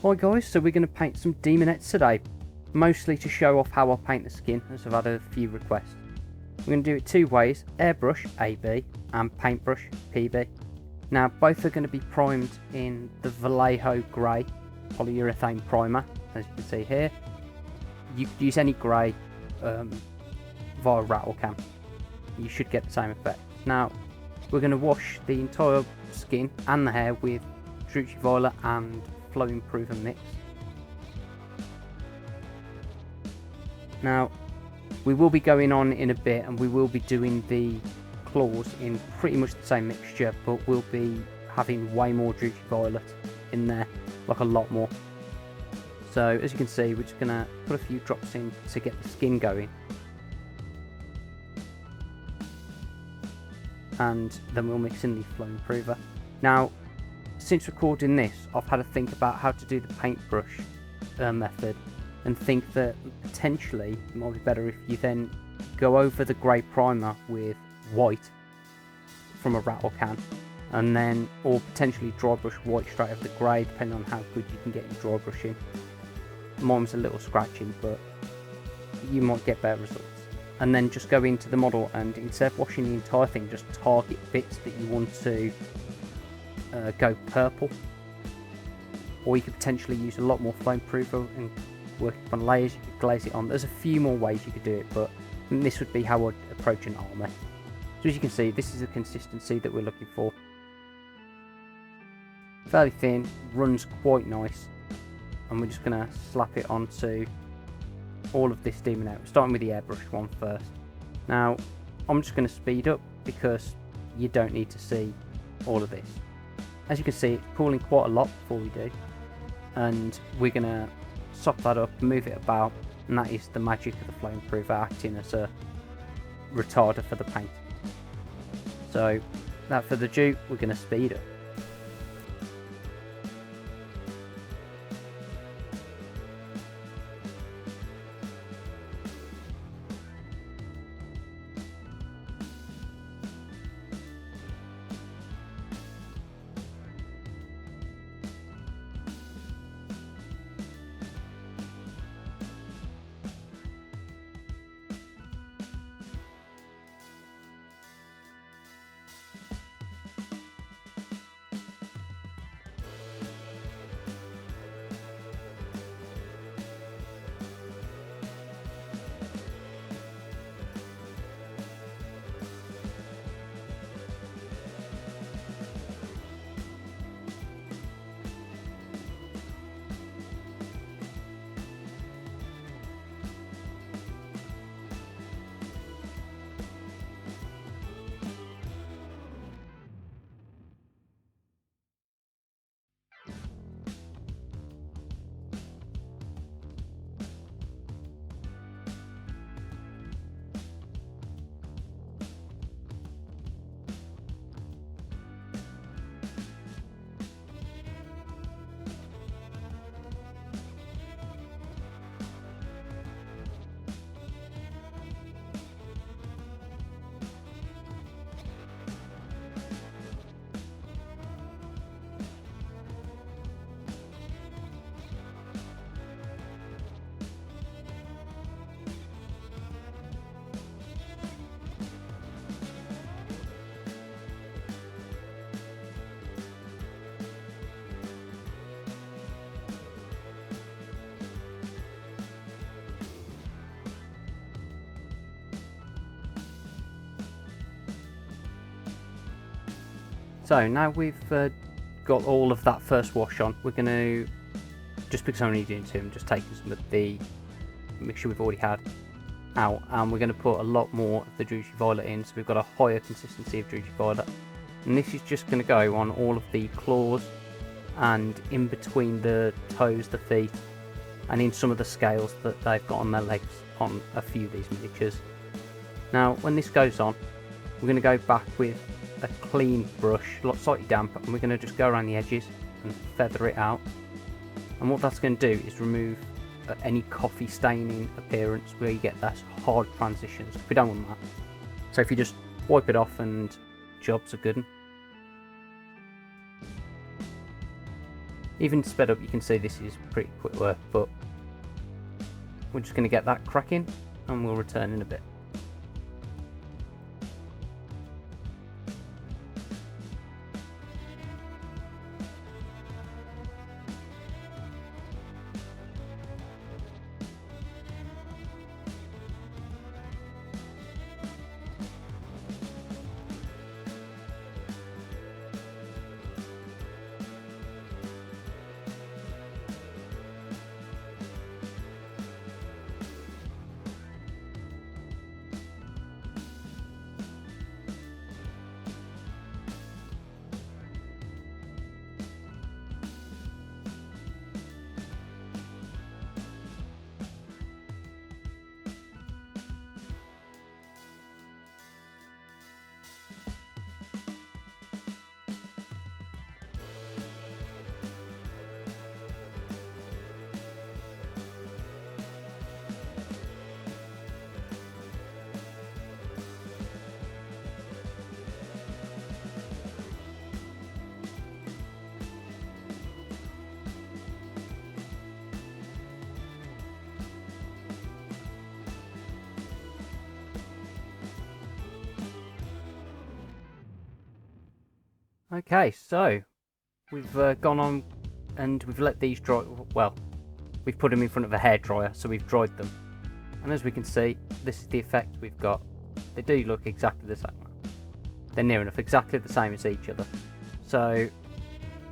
Hi guys, so we're going to paint some Daemonettes today, mostly to show off how I paint the skin, as I've had a few requests. We're going to do it two ways, Airbrush AB and Paintbrush PB. Now both are going to be primed in the Vallejo Grey polyurethane primer, as you can see here. You could use any grey via rattle can, you should get the same effect. Now we're going to wash the entire skin and the hair with Druchii Violet and Flow Improver mix. Now we will be going on in a bit and we will be doing the claws in pretty much the same mixture, but we'll be having way more Druchii Violet in there, like a lot more. So as you can see, we're just going to put a few drops in to get the skin going, and then we'll mix in the Flow Improver. Now since recording this, I've had to think about how to do the paintbrush method, and think that potentially it might be better if you then go over the grey primer with white from a rattle can, and then or potentially dry brush white straight over the grey, depending on how good you can get your dry brushing. Mine's a little scratching, but you might get better results. And then just go into the model and instead of washing the entire thing, just target bits that you want to go purple, or you could potentially use a lot more Flow Improver and work on layers. You could glaze it on. There's a few more ways you could do it, but this would be how I'd approach an armour. So as you can see, this is the consistency that we're looking for. Fairly thin, runs quite nice, and we're just going to slap it onto all of this Daemonette. We're starting with the airbrush one first. Now I'm just going to speed up because you don't need to see all of this. As you can see, it's pooling quite a lot before we do, and we're going to sop that up, move it about, and that is the magic of the Flow Improver acting as a retarder for the paint. So without further ado, we're going to speed up. So now we've got all of that first wash on, we're going to, just because I'm only doing two, I'm just taking some of the mixture we've already had out, and we're going to put a lot more of the Druchii Violet in, so we've got a higher consistency of Druchii Violet. And this is just going to go on all of the claws and in between the toes, the feet, and in some of the scales that they've got on their legs on a few of these miniatures. Now when this goes on, we're going to go back with a clean brush, slightly damp, and we're going to just go around the edges and feather it out. And what that's going to do is remove any coffee staining appearance where you get that hard transitions. We don't want that. So if you just wipe it off and jobs are good. Even sped up, you can see this is pretty quick work, but we're just going to get that cracking and we'll return in a bit. Okay, so we've gone on and we've let these dry. Well, we've put them in front of a hairdryer, so we've dried them. And as we can see, this is the effect we've got. They do look exactly the same. They're near enough exactly the same as each other. So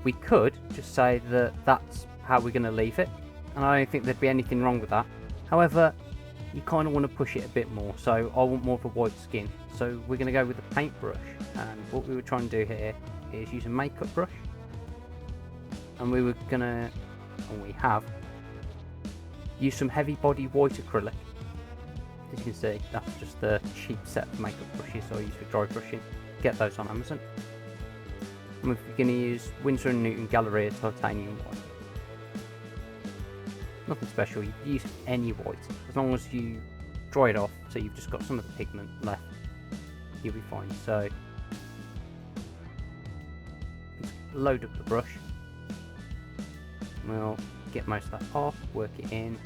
we could just say that that's how we're going to leave it. And I don't think there'd be anything wrong with that. However, you kind of want to push it a bit more. So I want more of a white skin. So we're going to go with a paintbrush. And what we were trying to do here is use a makeup brush, and we were gonna, and we have, use some heavy body white acrylic. As you can see, that's just the cheap set of makeup brushes I use for dry brushing. Get those on Amazon. And we're going to use Winsor Newton Galeria titanium white. Nothing special, you can use any white as long as you dry it off so you've just got some of the pigment left, you'll be fine. So load up the brush, we'll get most of that off, work it in,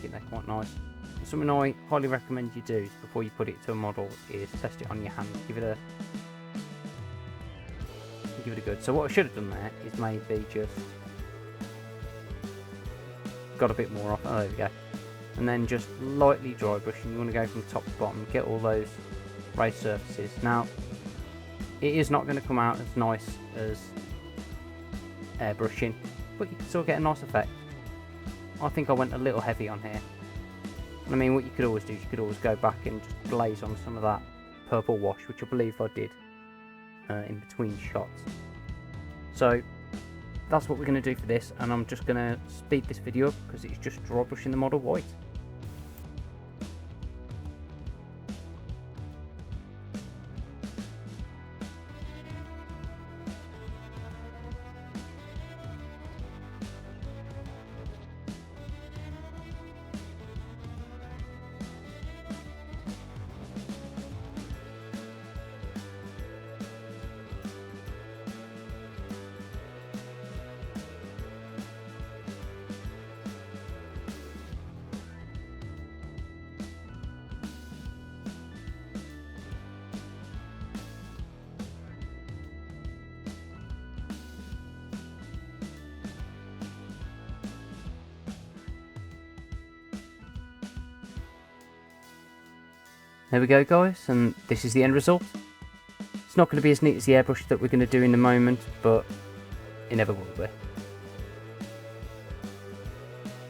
get that quite nice. And something I highly recommend you do before you put it to a model is test it on your hand, give it a good. So what I should have done there is maybe just got a bit more off. Oh, there we go. And then just lightly dry brush, and you want to go from top to bottom, get all those raised surfaces. Now it is not going to come out as nice as airbrushing, but you can still get a nice effect. I think I went a little heavy on here. I mean, what you could always do is you could always go back and just glaze on some of that purple wash, which I believe I did in between shots. So that's what we're going to do for this, and I'm just going to speed this video up because it's just dry brushing the model white. There we go, guys, and this is the end result. It's not going to be as neat as the airbrush that we're going to do in a moment, but it never will be.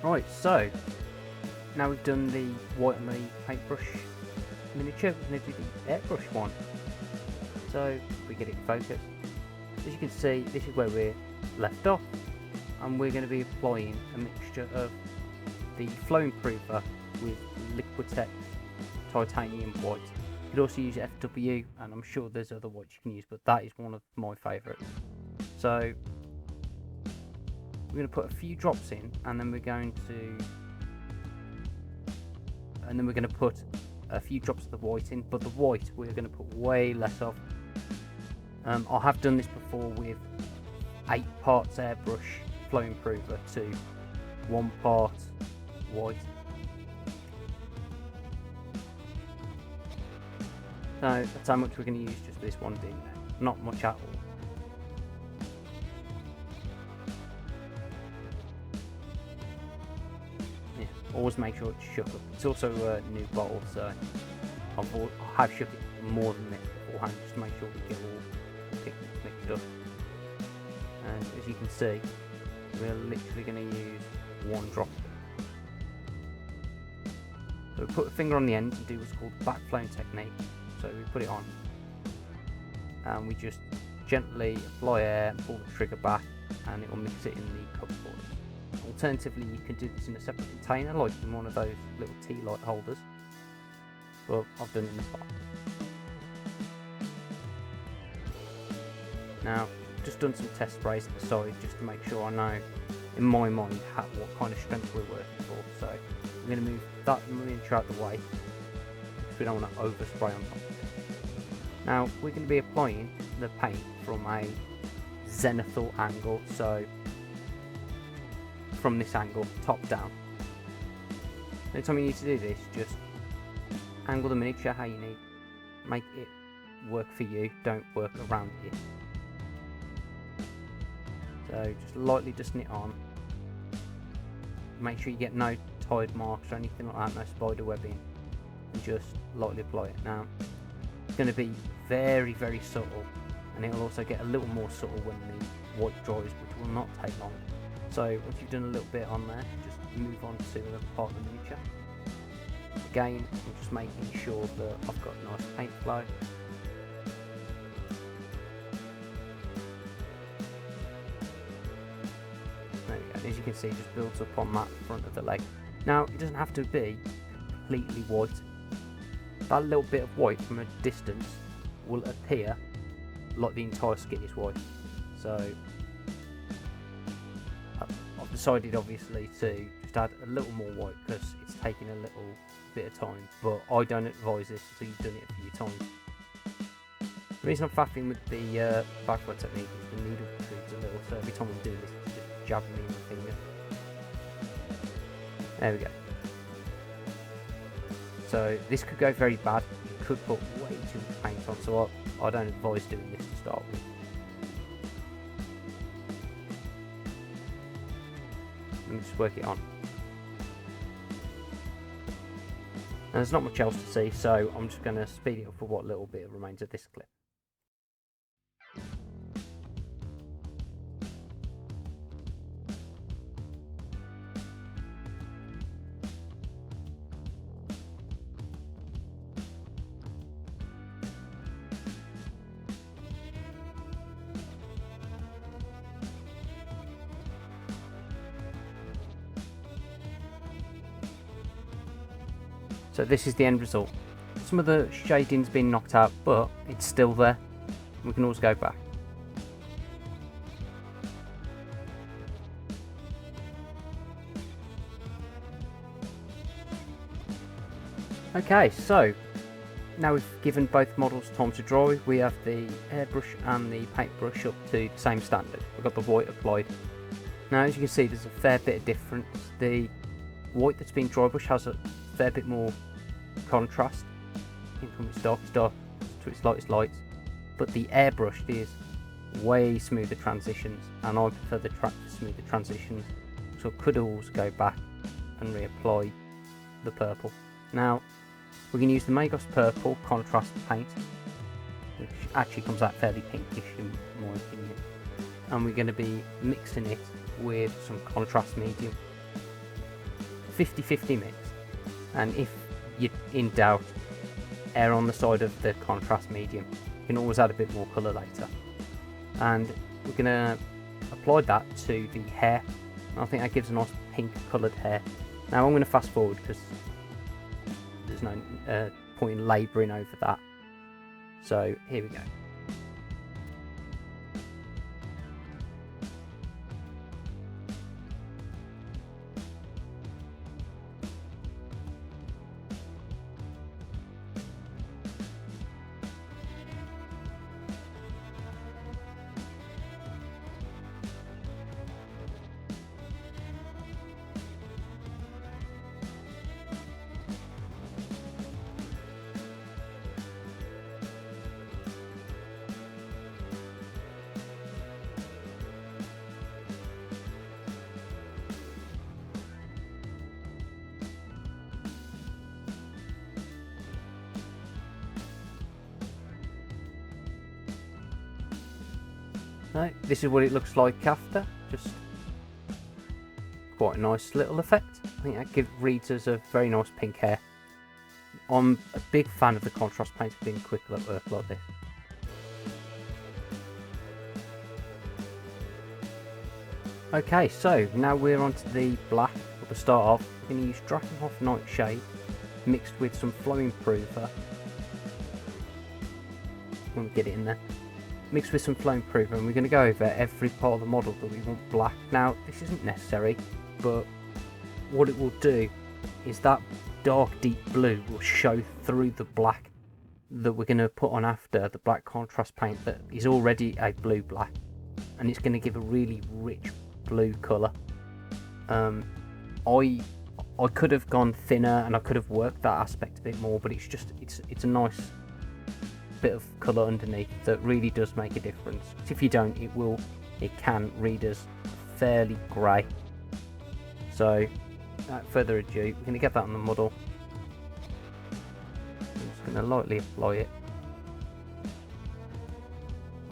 Right, so now we've done the white on the paintbrush miniature, we're going to do the airbrush one. So if we get it in focus, as you can see, this is where we're left off, and we're going to be applying a mixture of the flow improver with Liquitex titanium white. You could also use FW, and I'm sure there's other whites you can use, but that is one of my favourites. So we're going to put a few drops in, and then we're going to put a few drops of the white in, but the white we're going to put way less of. I have done this before with 8 parts airbrush flow improver to 1 part white. So that's how much we're going to use just for this one bin there. Not much at all. Yeah, always make sure it's shook up. It's also a new bottle, so I have shook it more than this beforehand, just to make sure we get all mixed up. And as you can see, we're literally going to use 1 drop. So we put a finger on the end and do what's called the backflowing technique. So we put it on, and we just gently apply air and pull the trigger back, and it will mix it in the cup for us. Alternatively, you can do this in a separate container, like in one of those little tea light holders, but I've done it in the pot. Now, just done some test sprays at the side just to make sure I know, in my mind, what kind of strength we're working for. So I'm going to move that miniature out the way, because we don't want to overspray on top. Now we're going to be applying the paint from a zenithal angle, so from this angle, top down. The time you need to do this, just angle the miniature how you need, make it work for you, don't work around it. So just lightly dusting it on, make sure you get no tide marks or anything like that, no spider webbing, and just lightly apply it. Now it's going to be very, very subtle, and it will also get a little more subtle when the white dries, which will not take long. So once you've done a little bit on there, just move on to another part of the miniature. Again, I'm just making sure that I've got nice paint flow. There we go. As you can see, it just builds up on that front of the leg. Now it doesn't have to be completely white. That little bit of white from a distance will appear like the entire skin is white. So I've decided obviously to just add a little more white because it's taking a little bit of time, but I don't advise this until you've done it a few times. The reason I'm faffing with the backflow technique is the needle protrudes a little, so every time I'm doing this it's just jabbing me in the finger. There we go. So this could go very bad. You could put way too much paint on, so I don't advise doing this to start with. Let me just work it on. And there's not much else to see, so I'm just going to speed it up for what little bit remains of this clip. So this is the end result. Some of the shading's been knocked out, but it's still there. We can always go back. Okay, so now we've given both models time to dry. We have the airbrush and the paintbrush up to the same standard. We've got the white applied. Now as you can see, there's a fair bit of difference. The white that's been dry brush has a fair bit more contrast. From its dark to its light, but the airbrush is way smoother transitions, and I prefer the smoother transitions, so I could always go back and reapply the purple. Now we can use the Magos purple contrast paint, which actually comes out fairly pinkish in my opinion, and we're going to be mixing it with some contrast medium, 50-50 mix, and if you're in doubt, err on the side of the contrast medium. You can always add a bit more colour later. And we're going to apply that to the hair. I think that gives a nice pink coloured hair. Now I'm going to fast forward because there's no point in labouring over that. So here we go. So this is what it looks like after. Just quite a nice little effect. I think that gives readers a very nice pink hair. I'm a big fan of the contrast paints being quicker at work like this. Okay, so now we're on to the black at the start of. We're going to use Drakenhof Nightshade mixed with some flow improver. I'm going to get it in there. Mixed with some flow improver, and we're going to go over every part of the model that we want black. Now, this isn't necessary, but what it will do is that dark deep blue will show through the black that we're going to put on after the black contrast paint that is already a blue black, and it's going to give a really rich blue colour. I could have gone thinner and I could have worked that aspect a bit more, but it's a nice bit of colour underneath that really does make a difference. If you don't, it can read as fairly grey. So without further ado, we're going to get that on the model. I'm just going to lightly apply it.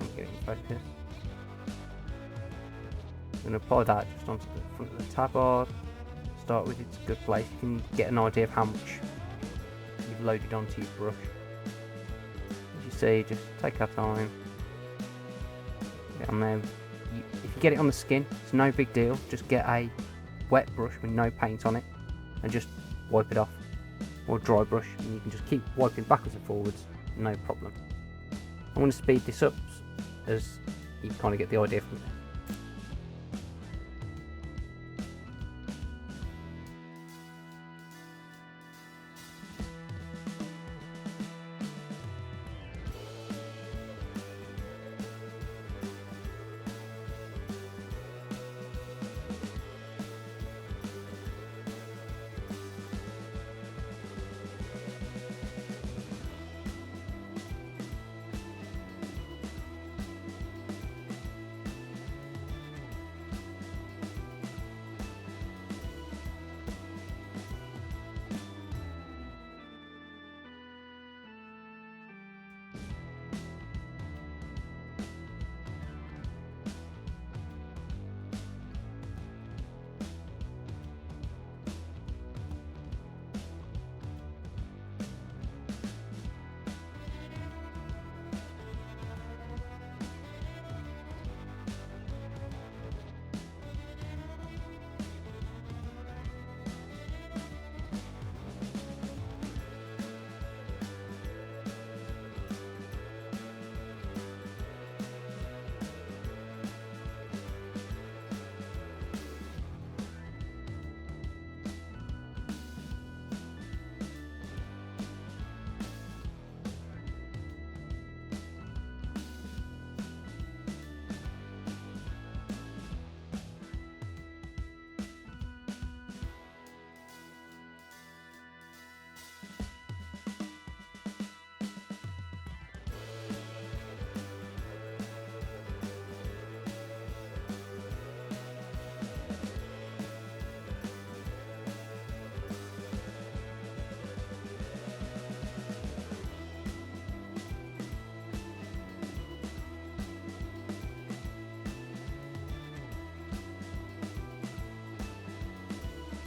I'm getting focus. I'm going to apply that just onto the front of the tabard. Start with it's a good place. You can get an idea of how much you've loaded onto your brush. As you see, just take our time. Get on there. If you get it on the skin, it's no big deal. Just get a wet brush with no paint on it and just wipe it off. Or a dry brush, and you can just keep wiping backwards and forwards, no problem. I'm going to speed this up as you kind of get the idea from there.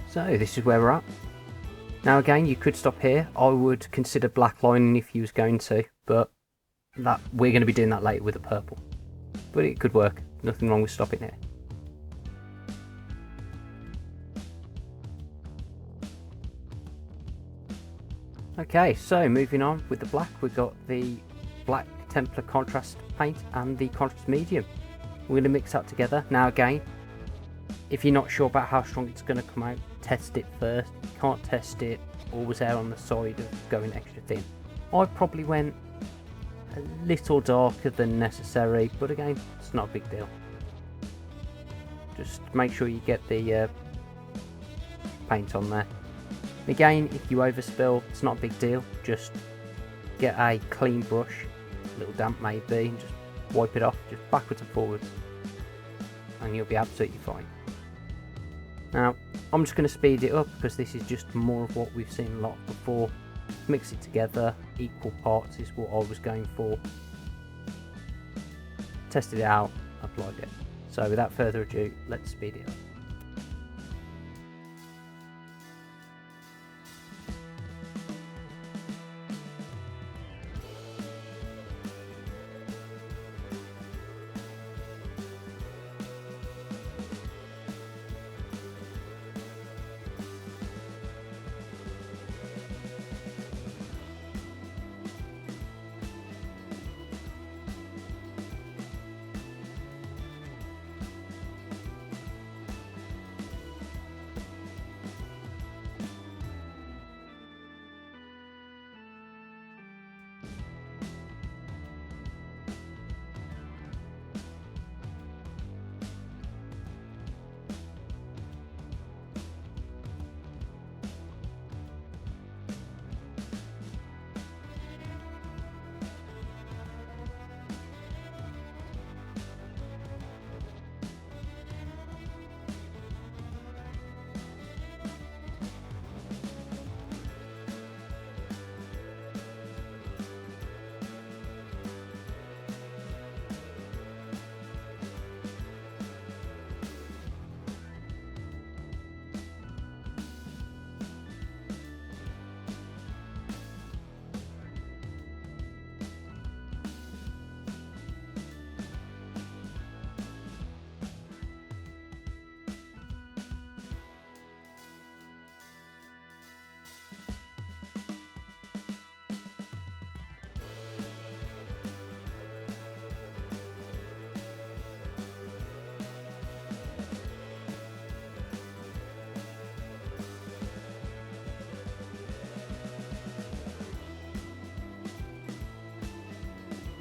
So this is where we're at. Now again, you could stop here. I would consider black lining if you was going to, but that we're going to be doing that later with the purple. But it could work. Nothing wrong with stopping here. Okay, so moving on with the black, we've got the black Templar contrast paint and the contrast medium. We're going to mix that together. Now again, if you're not sure about how strong it's going to come out, test it first. If you can't test it, always err on the side of going extra thin. I probably went a little darker than necessary, but again, it's not a big deal. Just make sure you get the paint on there. Again, if you overspill, it's not a big deal. Just get a clean brush, a little damp maybe, and just wipe it off, just backwards and forwards, and you'll be absolutely fine. Now, I'm just going to speed it up because this is just more of what we've seen a lot before. Mix it together, equal parts is what I was going for. Tested it out, applied it. So without further ado, let's speed it up.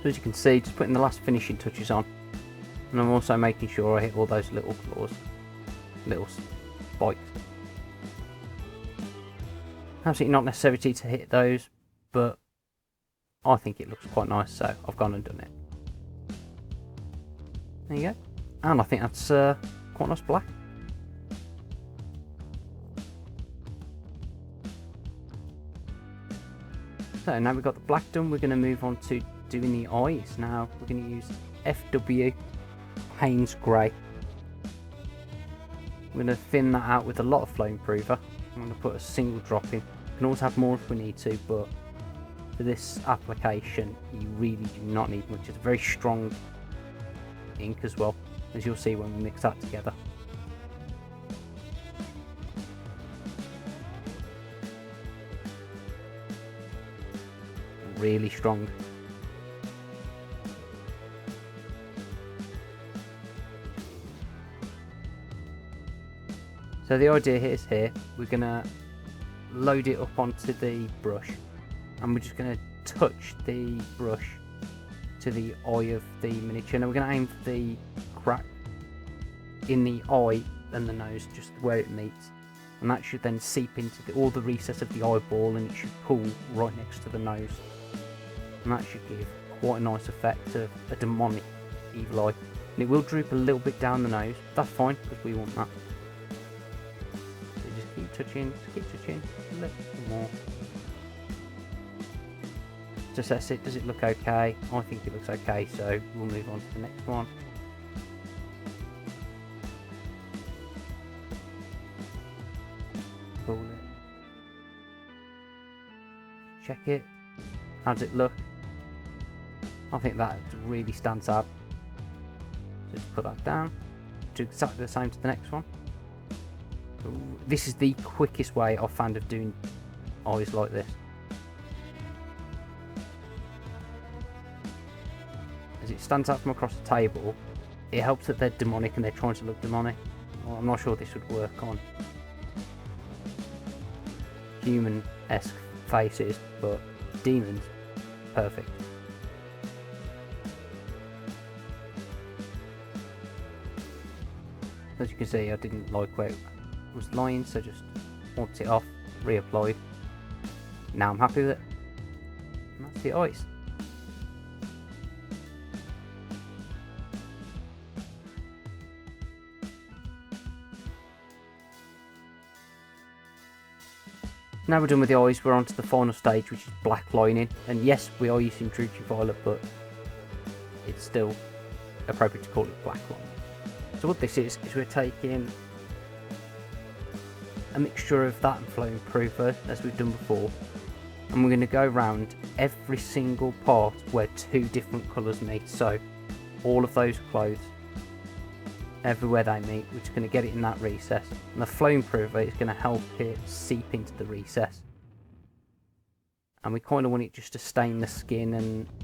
So as you can see, just putting the last finishing touches on, and I'm also making sure I hit all those little claws, little spikes. Absolutely not necessary to hit those, but I think it looks quite nice, so I've gone and done it. There you go, and I think that's quite nice black. So now we've got the black done, we're going to move on to doing the eyes. Now we're going to use FW Paynes Grey. I'm going to thin that out with a lot of flow improver. I'm going to put a single drop in. We can also have more if we need to, but for this application you really do not need much. It's a very strong ink as well, as you'll see when we mix that together. Really strong. So the idea is here, we're going to load it up onto the brush, and we're just going to touch the brush to the eye of the miniature. Now we're going to aim for the crack in the eye and the nose, just where it meets, and that should then seep into all the recess of the eyeball, and it should pull right next to the nose, and that should give quite a nice effect of a demonic evil eye. And it will droop a little bit down the nose, but that's fine because we want that. Keep touching a little more. To assess it, does it look okay? I think it looks okay, so we'll move on to the next one. Pull it. Check it. How does it look? I think that really stands out. So just put that down. Do exactly the same to the next one. This is the quickest way I've found of doing eyes like this. As it stands out from across the table, it helps that they're demonic and they're trying to look demonic. Well, I'm not sure this would work on human-esque faces, but demons, perfect. As you can see, I didn't like where it was lying, so just wiped it off, reapplied. Now I'm happy with it. And that's the eyes. Now we're done with the eyes, we're on to the final stage, which is black lining. And yes, we are using Druchii Violet, but it's still appropriate to call it black line. So what this is we're taking a mixture of that and flow improver, as we've done before, and we're going to go around every single part where two different colours meet. So all of those clothes, everywhere they meet, we're just going to get it in that recess, and the flow improver is going to help it seep into the recess. And we kind of want it just to stain the skin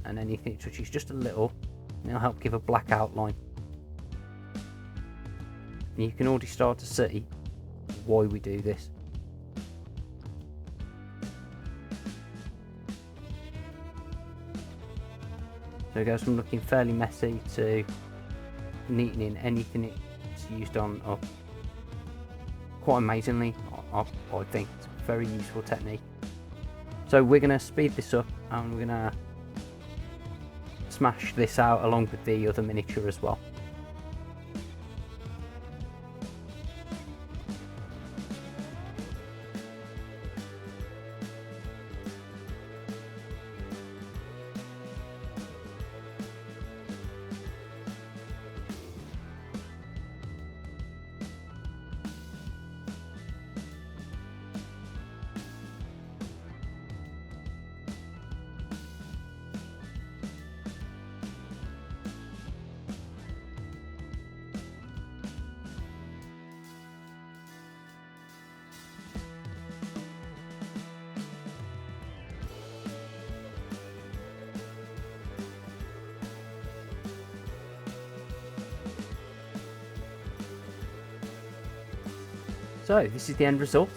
and anything it touches just a little, and it'll help give a black outline. And you can already start to see why we do this. So it goes from looking fairly messy to neatening anything it's used on up quite amazingly. I think it's a very useful technique. So we're going to speed this up, and we're going to smash this out along with the other miniature as well. So this is the end result.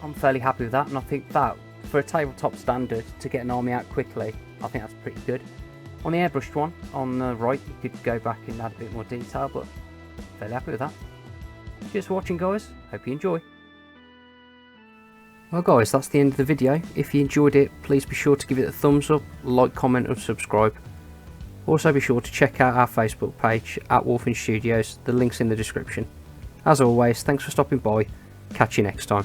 I'm fairly happy with that, and I think that for a tabletop standard to get an army out quickly, I think that's pretty good. On the airbrushed one on the right, you could go back and add a bit more detail, but fairly happy with that. Cheers for watching, guys. Hope you enjoy. Well guys, that's the end of the video. If you enjoyed it, please be sure to give it a thumbs up, like, comment and subscribe. Also be sure to check out our Facebook page at Wolfen Studios, the link's in the description. As always, thanks for stopping by, catch you next time.